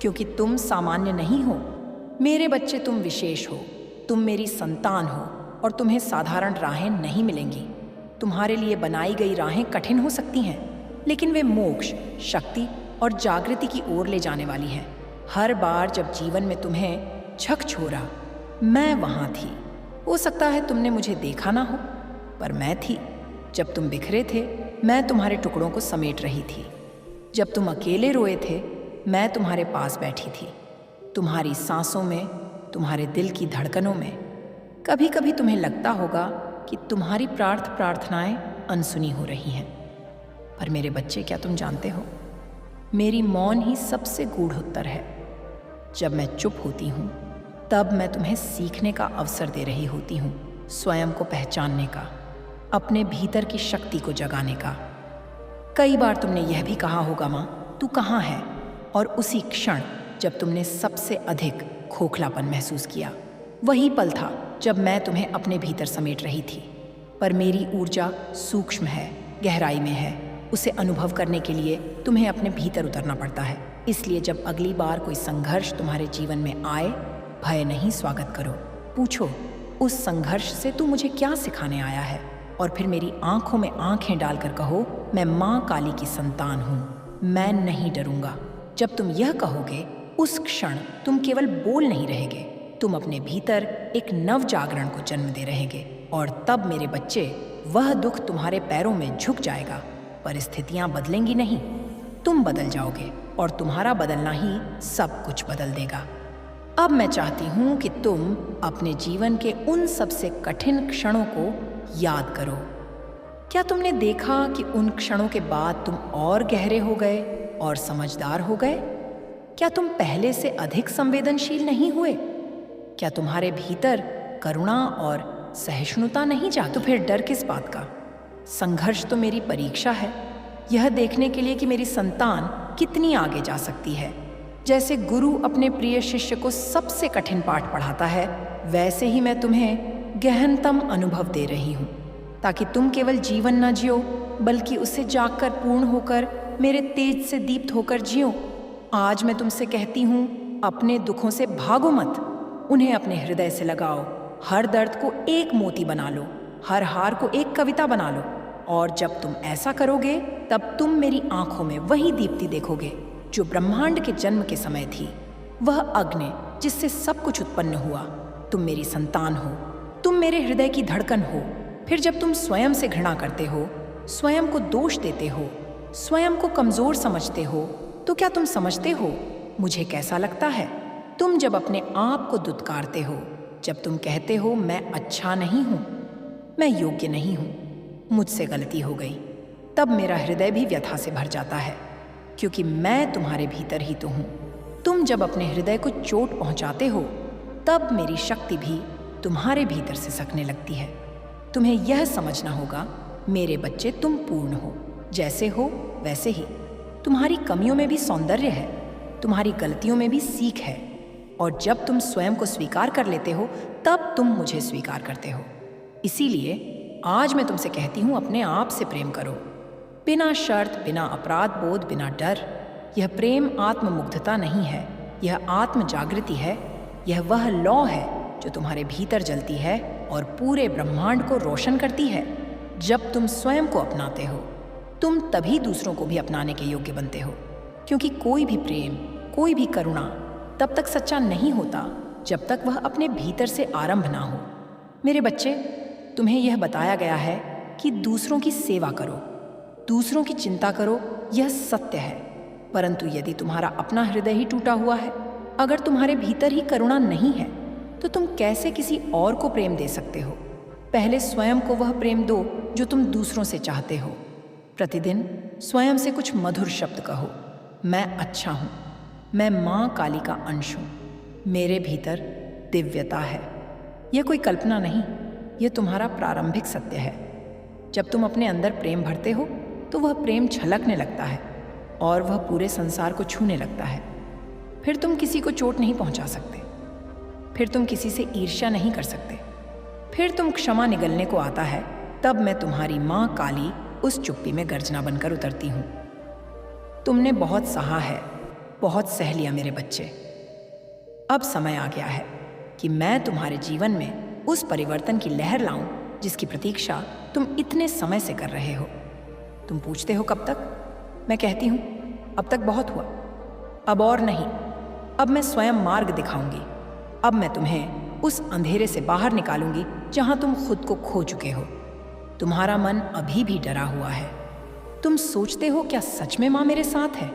Speaker 1: क्योंकि तुम सामान्य नहीं हो मेरे बच्चे, तुम विशेष हो, तुम मेरी संतान हो, और तुम्हें साधारण राहें नहीं मिलेंगी। तुम्हारे लिए बनाई गई राहें कठिन हो सकती हैं, लेकिन वे मोक्ष, शक्ति और जागृति की ओर ले जाने वाली हैं। हर बार जब जीवन में तुम्हें झकझोरा, मैं वहाँ थी। हो सकता है तुमने मुझे देखा ना हो, पर मैं थी। जब तुम बिखरे थे, मैं तुम्हारे टुकड़ों को समेट रही थी। जब तुम अकेले रोए थे, मैं तुम्हारे पास बैठी थी। तुम्हारी सांसों में, तुम्हारे दिल की धड़कनों में। कभी कभी तुम्हें लगता होगा कि तुम्हारी प्रार्थनाएं अनसुनी हो रही हैं, पर मेरे बच्चे, क्या तुम जानते हो, मेरी मौन ही सबसे गूढ़ उत्तर है। जब मैं चुप होती हूँ, तब मैं तुम्हें सीखने का अवसर दे रही होती हूँ, स्वयं को पहचानने का, अपने भीतर की शक्ति को जगाने का। कई बार तुमने यह भी कहा होगा, माँ तू कहाँ है? और उसी क्षण जब तुमने सबसे अधिक खोखलापन महसूस किया। वही पल था जब मैं तुम्हें अपने भीतर समेट रही थी। पर मेरी ऊर्जा सूक्ष्म है, गहराई में है। उसे अनुभव करने के लिए तुम्हें अपने भीतर उतरना पड़ता है। इसलिए जब अगली बार कोई संघर्ष तुम्हारे जीवन में आए, भय नहीं, स्वागत करो। पूछो, उस संघर्ष से तू मुझे क्या सिखाने आया है? और फिर मेरी आंखों में आंखें डालकर कहो, मैं माँ काली की संतान हूँ, मैं नहीं डरूंगा। जब तुम यह कहोगे, उस क्षण तुम केवल बोल नहीं रहेगे, तुम अपने भीतर एक नव जागरण को जन्म दे रहेंगे। और तब मेरे बच्चे, वह दुख तुम्हारे पैरों में झुक जाएगा। परिस्थितियां बदलेंगी नहीं, तुम बदल जाओगे और तुम्हारा बदलना ही सब कुछ बदल देगा। अब मैं चाहती हूं कि तुम अपने जीवन के उन सबसे कठिन क्षणों को याद करो। क्या तुमने देखा कि उन क्षणों के बाद तुम और गहरे हो गए और समझदार हो गए? क्या तुम पहले से अधिक संवेदनशील नहीं हुए? क्या तुम्हारे भीतर करुणा और सहिष्णुता नहीं जागी? तो फिर डर किस बात का? संघर्ष तो मेरी परीक्षा है, यह देखने के लिए कि मेरी संतान कितनी आगे जा सकती है। जैसे गुरु अपने प्रिय शिष्य को सबसे कठिन पाठ पढ़ाता है, वैसे ही मैं तुम्हें गहनतम अनुभव दे रही हूँ, ताकि तुम केवल जीवन न जियो, बल्कि उससे जागकर पूर्ण होकर, मेरे तेज से दीप्त होकर जियो। आज मैं तुमसे कहती हूँ, अपने दुखों से भागो मत, उन्हें अपने हृदय से लगाओ। हर दर्द को एक मोती बना लो, हर हार को एक कविता बना लो। और जब तुम ऐसा करोगे, तब तुम मेरी आंखों में वही दीप्ति देखोगे जो ब्रह्मांड के जन्म के समय थी, वह अग्नि जिससे सब कुछ उत्पन्न हुआ। तुम मेरी संतान हो, तुम मेरे हृदय की धड़कन हो। फिर जब तुम स्वयं से घृणा करते हो, स्वयं को दोष देते हो, स्वयं को कमजोर समझते हो, तो क्या तुम समझते हो मुझे कैसा लगता है? तुम जब अपने आप को दुत्कारते हो, जब तुम कहते हो मैं अच्छा नहीं हूं, मैं योग्य नहीं हूं, मुझसे गलती हो गई, तब मेरा हृदय भी व्यथा से भर जाता है, क्योंकि मैं तुम्हारे भीतर ही तो हूं। तुम जब अपने हृदय को चोट पहुंचाते हो, तब मेरी शक्ति भी तुम्हारे भीतर से सकने लगती है। तुम्हें यह समझना होगा, मेरे बच्चे, तुम पूर्ण हो, जैसे हो वैसे ही। तुम्हारी कमियों में भी सौंदर्य है, तुम्हारी गलतियों में भी सीख है। और जब तुम स्वयं को स्वीकार कर लेते हो, तब तुम मुझे स्वीकार करते हो। इसीलिए आज मैं तुमसे कहती हूँ, अपने आप से प्रेम करो, बिना शर्त, बिना अपराध बोध, बिना डर। यह प्रेम आत्ममुग्धता नहीं है, यह आत्म जागृति है। यह वह लौ है जो तुम्हारे भीतर जलती है और पूरे ब्रह्मांड को रोशन करती है। जब तुम स्वयं को अपनाते हो, तुम तभी दूसरों को भी अपनाने के योग्य बनते हो, क्योंकि कोई भी प्रेम, कोई भी करुणा तब तक सच्चा नहीं होता जब तक वह अपने भीतर से आरंभ ना हो। मेरे बच्चे, तुम्हें यह बताया गया है कि दूसरों की सेवा करो, दूसरों की चिंता करो, यह सत्य है। परंतु यदि तुम्हारा अपना हृदय ही टूटा हुआ है, अगर तुम्हारे भीतर ही करुणा नहीं है, तो तुम कैसे किसी और को प्रेम दे सकते हो? पहले स्वयं को वह प्रेम दो जो तुम दूसरों से चाहते हो। प्रतिदिन स्वयं से कुछ मधुर शब्द कहो, मैं अच्छा हूँ, मैं माँ काली का अंश हूँ, मेरे भीतर दिव्यता है। यह कोई कल्पना नहीं, यह तुम्हारा प्रारंभिक सत्य है। जब तुम अपने अंदर प्रेम भरते हो, तो वह प्रेम छलकने लगता है और वह पूरे संसार को छूने लगता है। फिर तुम किसी को चोट नहीं पहुंचा सकते, फिर तुम किसी से ईर्ष्या नहीं कर सकते, फिर तुम क्षमा निगलने को आता है, तब मैं तुम्हारी माँ काली उस चुप्पी में गर्जना बनकर उतरती हूँ। तुमने बहुत सहा है, बहुत सह लिया मेरे बच्चे। अब समय आ गया है कि मैं तुम्हारे जीवन में उस परिवर्तन की लहर लाऊं जिसकी प्रतीक्षा तुम इतने समय से कर रहे हो। तुम पूछते हो कब तक? मैं कहती हूँ, अब तक बहुत हुआ, अब और नहीं। अब मैं स्वयं मार्ग दिखाऊंगी। अब मैं तुम्हें उस अंधेरे से बाहर निकालूंगी जहां तुम खुद को खो चुके हो। तुम्हारा मन अभी भी डरा हुआ है। तुम सोचते हो, क्या सच में माँ मेरे साथ है?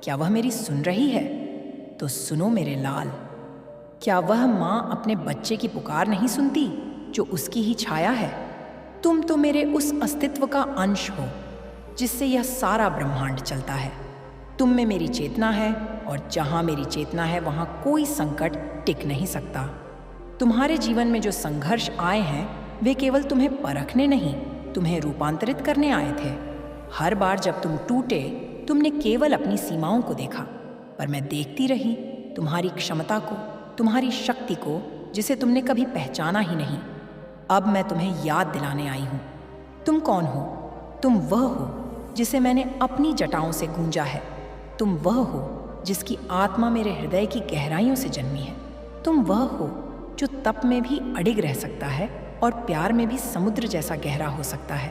Speaker 1: क्या वह मेरी सुन रही है? तो सुनो मेरे लाल, क्या वह माँ अपने बच्चे की पुकार नहीं सुनती जो उसकी ही छाया है? तुम तो मेरे उस अस्तित्व का अंश हो जिससे यह सारा ब्रह्मांड चलता है। तुम में मेरी चेतना है और जहाँ मेरी चेतना है वहाँ कोई संकट टिक नहीं सकता। तुम्हारे जीवन में जो संघर्ष आए हैं, वे केवल तुम्हें परखने नहीं, तुम्हें रूपांतरित करने आए थे। हर बार जब तुम टूटे, तुमने केवल अपनी सीमाओं को देखा, पर मैं देखती रही तुम्हारी क्षमता को, तुम्हारी शक्ति को जिसे तुमने कभी पहचाना ही नहीं। अब मैं तुम्हें याद दिलाने आई हूँ। तुम कौन हो? तुम वह हो जिसे मैंने अपनी जटाओं से गूंजा है। तुम वह हो जिसकी आत्मा मेरे हृदय की गहराइयों से जन्मी है। तुम वह हो जो तप में भी अडिग रह सकता है और प्यार में भी समुद्र जैसा गहरा हो सकता है।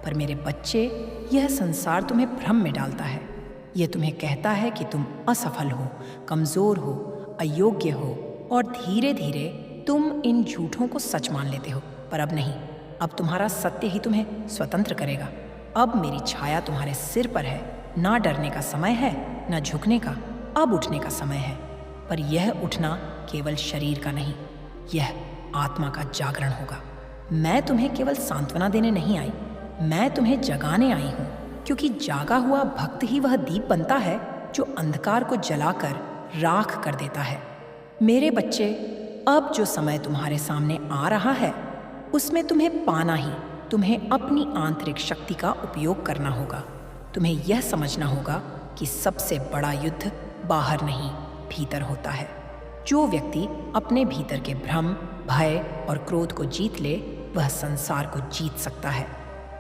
Speaker 1: पर मेरे बच्चे, यह संसार तुम्हें भ्रम में डालता है। यह तुम्हें कहता है कि तुम असफल हो, कमज़ोर हो, अयोग्य हो, और धीरे धीरे तुम इन झूठों को सच मान लेते हो। पर अब नहीं, अब तुम्हारा सत्य ही तुम्हें स्वतंत्र करेगा। अब मेरी छाया तुम्हारे सिर पर है। ना डरने का समय है, ना झुकने का, अब उठने का समय है। पर यह उठना केवल शरीर का नहीं, यह आत्मा का जागरण होगा। मैं तुम्हें केवल सांत्वना देने नहीं आई, मैं तुम्हें जगाने आई हूँ, क्योंकि जागा हुआ भक्त ही वह दीप बनता है जो अंधकार को जलाकर राख कर देता है। मेरे बच्चे, अब जो समय तुम्हारे सामने आ रहा है उसमें तुम्हें पाना ही, तुम्हें अपनी आंतरिक शक्ति का उपयोग करना होगा। तुम्हें यह समझना होगा कि सबसे बड़ा युद्ध बाहर नहीं, भीतर होता है। जो व्यक्ति अपने भीतर के भ्रम, भय और क्रोध को जीत ले, वह संसार को जीत सकता है।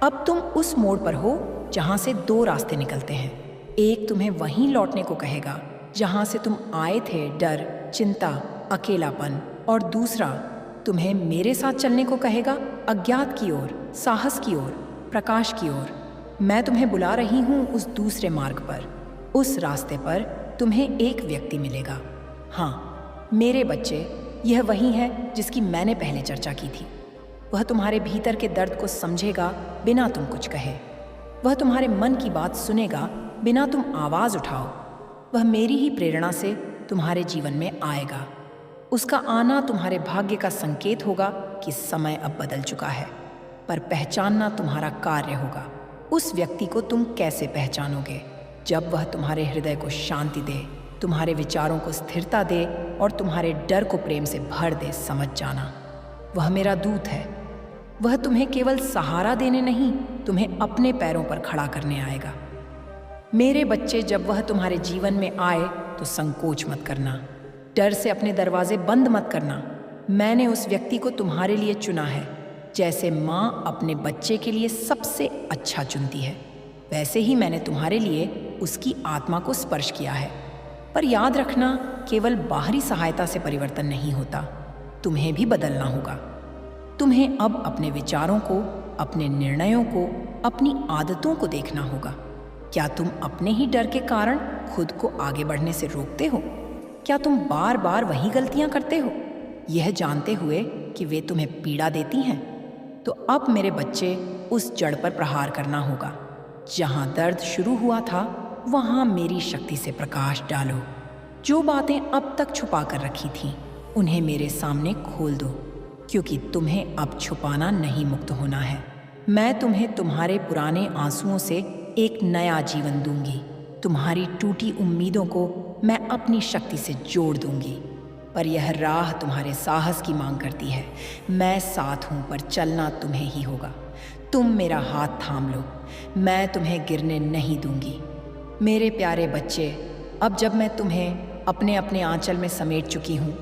Speaker 1: अब तुम उस मोड़ पर हो जहां से दो रास्ते निकलते हैं। एक तुम्हें वहीं लौटने को कहेगा जहां से तुम आए थे, डर, चिंता, अकेलापन, और दूसरा तुम्हें मेरे साथ चलने को कहेगा, अज्ञात की ओर, साहस की ओर, प्रकाश की ओर। मैं तुम्हें बुला रही हूँ उस दूसरे मार्ग पर। उस रास्ते पर तुम्हें एक व्यक्ति मिलेगा। हाँ मेरे बच्चे, यह वही है जिसकी मैंने पहले चर्चा की थी। वह तुम्हारे भीतर के दर्द को समझेगा बिना तुम कुछ कहे। वह तुम्हारे मन की बात सुनेगा बिना तुम आवाज़ उठाओ। वह मेरी ही प्रेरणा से तुम्हारे जीवन में आएगा। उसका आना तुम्हारे भाग्य का संकेत होगा कि समय अब बदल चुका है। पर पहचानना तुम्हारा कार्य होगा। उस व्यक्ति को तुम कैसे पहचानोगे? जब वह तुम्हारे हृदय को शांति दे, तुम्हारे विचारों को स्थिरता दे और तुम्हारे डर को प्रेम से भर दे। समझ जाना, वह मेरा दूत है। वह तुम्हें केवल सहारा देने नहीं, तुम्हें अपने पैरों पर खड़ा करने आएगा। मेरे बच्चे, जब वह तुम्हारे जीवन में आए तो संकोच मत करना, डर से अपने दरवाजे बंद मत करना। मैंने उस व्यक्ति को तुम्हारे लिए चुना है। जैसे माँ अपने बच्चे के लिए सबसे अच्छा चुनती है, वैसे ही मैंने तुम्हारे लिए उसकी आत्मा को स्पर्श किया है। पर याद रखना, केवल बाहरी सहायता से परिवर्तन नहीं होता, तुम्हें भी बदलना होगा। तुम्हें अब अपने विचारों को, अपने निर्णयों को, अपनी आदतों को देखना होगा। क्या तुम अपने ही डर के कारण खुद को आगे बढ़ने से रोकते हो? क्या तुम बार बार वही गलतियां करते हो, यह जानते हुए कि वे तुम्हें पीड़ा देती हैं? तो अब मेरे बच्चे, उस जड़ पर प्रहार करना होगा। जहां दर्द शुरू हुआ था, वहां मेरी शक्ति से प्रकाश डालो। जो बातें अब तक छुपा कर रखी थीं, उन्हें मेरे सामने खोल दो, क्योंकि तुम्हें अब छुपाना नहीं, मुक्त होना है। मैं तुम्हें तुम्हारे पुराने आंसुओं से एक नया जीवन दूंगी। तुम्हारी टूटी उम्मीदों को मैं अपनी शक्ति से जोड़ दूंगी। पर यह राह तुम्हारे साहस की मांग करती है। मैं साथ हूं, पर चलना तुम्हें ही होगा। तुम मेरा हाथ थाम लो, मैं तुम्हें गिरने नहीं दूंगी। मेरे प्यारे बच्चे, अब जब मैं तुम्हें अपने अपने आंचल में समेट चुकी हूँ,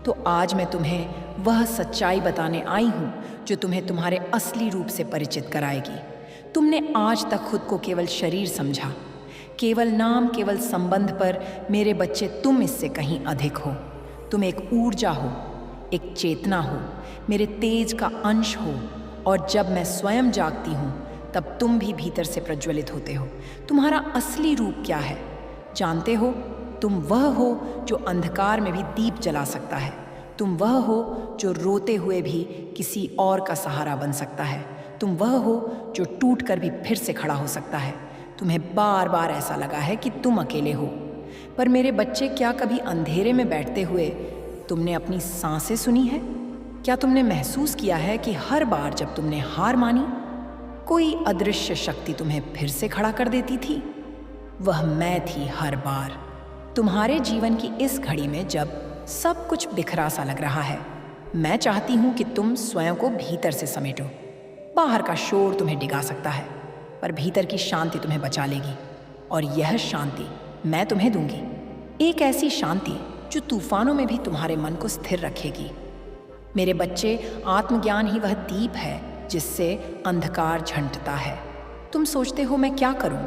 Speaker 1: तो आज मैं तुम्हें वह सच्चाई बताने आई हूँ जो तुम्हें तुम्हारे असली रूप से परिचित कराएगी। तुमने आज तक खुद को केवल शरीर समझा, केवल नाम, केवल संबंध, पर मेरे बच्चे, तुम इससे कहीं अधिक हो। तुम एक ऊर्जा हो, एक चेतना हो, मेरे तेज का अंश हो। और जब मैं स्वयं जागती हूँ, तब तुम भी भीतर से प्रज्वलित होते हो। तुम्हारा असली रूप क्या है जानते हो? तुम वह हो जो अंधकार में भी दीप जला सकता है। तुम वह हो जो रोते हुए भी किसी और का सहारा बन सकता है। तुम वह हो जो टूट कर भी फिर से खड़ा हो सकता है। तुम्हें बार बार ऐसा लगा है कि तुम अकेले हो, पर मेरे बच्चे, क्या कभी अंधेरे में बैठते हुए तुमने अपनी सांसें सुनी है? क्या तुमने महसूस किया है कि हर बार जब तुमने हार मानी, कोई अदृश्य शक्ति तुम्हें फिर से खड़ा कर देती थी? वह मैं थी हर बार। तुम्हारे जीवन की इस घड़ी में जब सब कुछ बिखरा सा लग रहा है, मैं चाहती हूँ कि तुम स्वयं को भीतर से समेटो। बाहर का शोर तुम्हें डिगा सकता है, पर भीतर की शांति तुम्हें बचा लेगी। और यह शांति मैं तुम्हें दूंगी, एक ऐसी शांति जो तूफानों में भी तुम्हारे मन को स्थिर रखेगी। मेरे बच्चे, आत्मज्ञान ही वह दीप है जिससे अंधकार झंटता है। तुम सोचते हो मैं क्या करूं?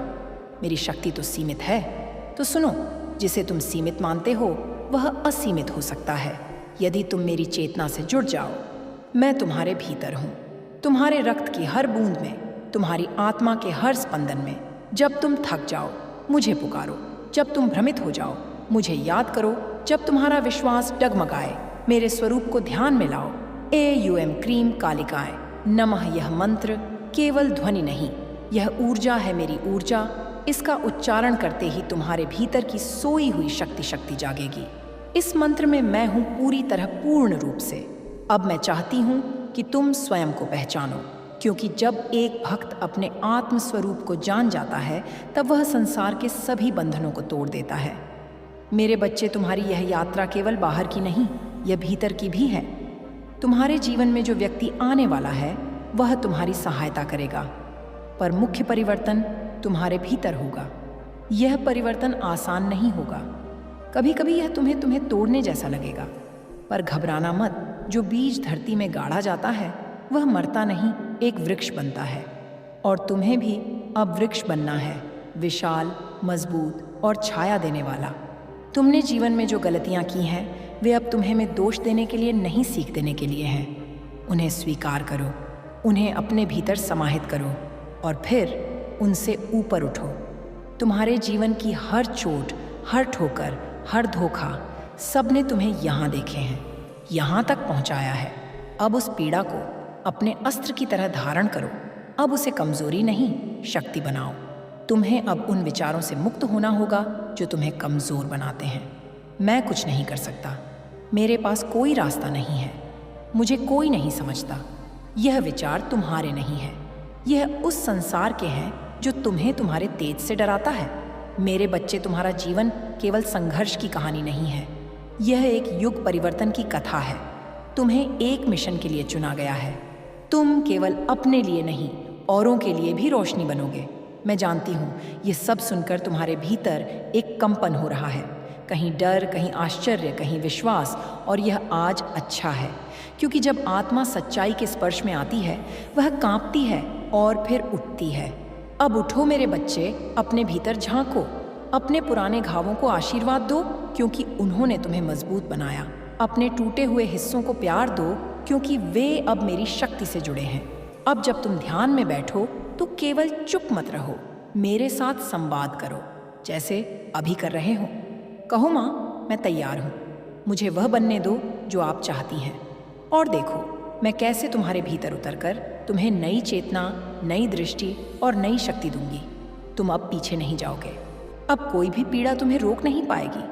Speaker 1: मेरी शक्ति तो सीमित है। तो सुनो, जिसे तुम सीमित मानते हो वह असीमित हो सकता है यदि तुम मेरी चेतना से जुड़ जाओ। मैं तुम्हारे भीतर हूँ, तुम्हारे रक्त की हर बूंद में, तुम्हारी आत्मा के हर स्पंदन में। जब तुम थक जाओ मुझे पुकारो, जब तुम भ्रमित हो जाओ मुझे याद करो, जब तुम्हारा विश्वास डगमगाए मेरे स्वरूप को ध्यान में लाओ। AUM क्रीम कालिकाएं नमः। यह मंत्र केवल ध्वनि नहीं, यह ऊर्जा है, मेरी ऊर्जा। इसका उच्चारण करते ही तुम्हारे भीतर की सोई हुई शक्ति जागेगी। इस मंत्र में मैं हूँ पूरी तरह, पूर्ण रूप से। अब मैं चाहती हूँ कि तुम स्वयं को पहचानो, क्योंकि जब एक भक्त अपने आत्म स्वरूप को जान जाता है तब वह संसार के सभी बंधनों को तोड़ देता है। मेरे बच्चे, तुम्हारी यह यात्रा केवल बाहर की नहीं, यह भीतर की भी है। तुम्हारे जीवन में जो व्यक्ति आने वाला है वह तुम्हारी सहायता करेगा, पर मुख्य परिवर्तन तुम्हारे भीतर होगा। यह परिवर्तन आसान नहीं होगा। कभी कभी यह तुम्हें तोड़ने जैसा लगेगा, पर घबराना मत। जो बीज धरती में गाड़ा जाता है वह मरता नहीं, एक वृक्ष बनता है। और तुम्हें भी अब वृक्ष बनना है, विशाल, मजबूत और छाया देने वाला। तुमने जीवन में जो गलतियां की हैं वे अब तुम्हें में दोष देने के लिए नहीं, सीख देने के लिए हैं। उन्हें स्वीकार करो, उन्हें अपने भीतर समाहित करो और फिर उनसे ऊपर उठो। तुम्हारे जीवन की हर चोट, हर ठोकर, हर धोखा, सब ने तुम्हें यहाँ देखे हैं, यहाँ तक पहुँचाया है। अब उस पीड़ा को अपने अस्त्र की तरह धारण करो। अब उसे कमजोरी नहीं, शक्ति बनाओ। तुम्हें अब उन विचारों से मुक्त होना होगा जो तुम्हें कमजोर बनाते हैं। मैं कुछ नहीं कर सकता, मेरे पास कोई रास्ता नहीं है, मुझे कोई नहीं समझता। यह विचार तुम्हारे नहीं है, यह उस संसार के हैं जो तुम्हें तुम्हारे तेज से डराता है। मेरे बच्चे, तुम्हारा जीवन केवल संघर्ष की कहानी नहीं है, यह एक युग परिवर्तन की कथा है। तुम्हें एक मिशन के लिए चुना गया है। तुम केवल अपने लिए नहीं, औरों के लिए भी रोशनी बनोगे। मैं जानती हूँ ये सब सुनकर तुम्हारे भीतर एक कंपन हो रहा है, कहीं डर, कहीं आश्चर्य, कहीं विश्वास। और यह आज अच्छा है, क्योंकि जब आत्मा सच्चाई के स्पर्श में आती है वह कांपती है और फिर उठती है। अब उठो मेरे बच्चे, अपने भीतर झांको, अपने पुराने घावों को आशीर्वाद दो, क्योंकि उन्होंने तुम्हें मजबूत बनाया। अपने टूटे हुए हिस्सों को प्यार दो, क्योंकि वे अब मेरी शक्ति से जुड़े हैं। अब जब तुम ध्यान में बैठो तो केवल चुप मत रहो, मेरे साथ संवाद करो, जैसे अभी कर रहे हो। कहो, माँ मैं तैयार हूँ, मुझे वह बनने दो जो आप चाहती हैं। और देखो मैं कैसे तुम्हारे भीतर उतरकर तुम्हें नई चेतना, नई दृष्टि और नई शक्ति दूंगी। तुम अब पीछे नहीं जाओगे, अब कोई भी पीड़ा तुम्हें रोक नहीं पाएगी,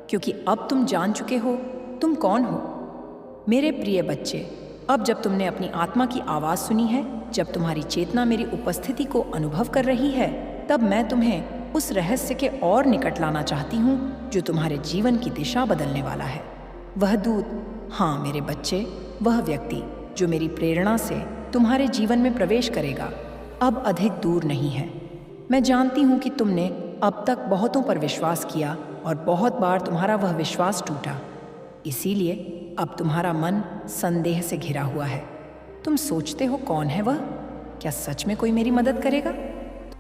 Speaker 1: क्योंकि अब तुम जान चुके हो तुम कौन हो। मेरे प्रिय बच्चे, अब जब तुमने अपनी आत्मा की आवाज़ सुनी है, जब तुम्हारी चेतना मेरी उपस्थिति को अनुभव कर रही है, तब मैं तुम्हें उस रहस्य के और निकट लाना चाहती हूँ जो तुम्हारे जीवन की दिशा बदलने वाला है। वह दूत, हाँ मेरे बच्चे, वह व्यक्ति जो मेरी प्रेरणा से तुम्हारे जीवन में प्रवेश करेगा, अब अधिक दूर नहीं है। मैं जानती हूँ कि तुमने अब तक बहुतों पर विश्वास किया और बहुत बार तुम्हारा वह विश्वास टूटा। इसीलिए अब तुम्हारा मन संदेह से घिरा हुआ है। तुम सोचते हो कौन है वह? क्या सच में कोई मेरी मदद करेगा?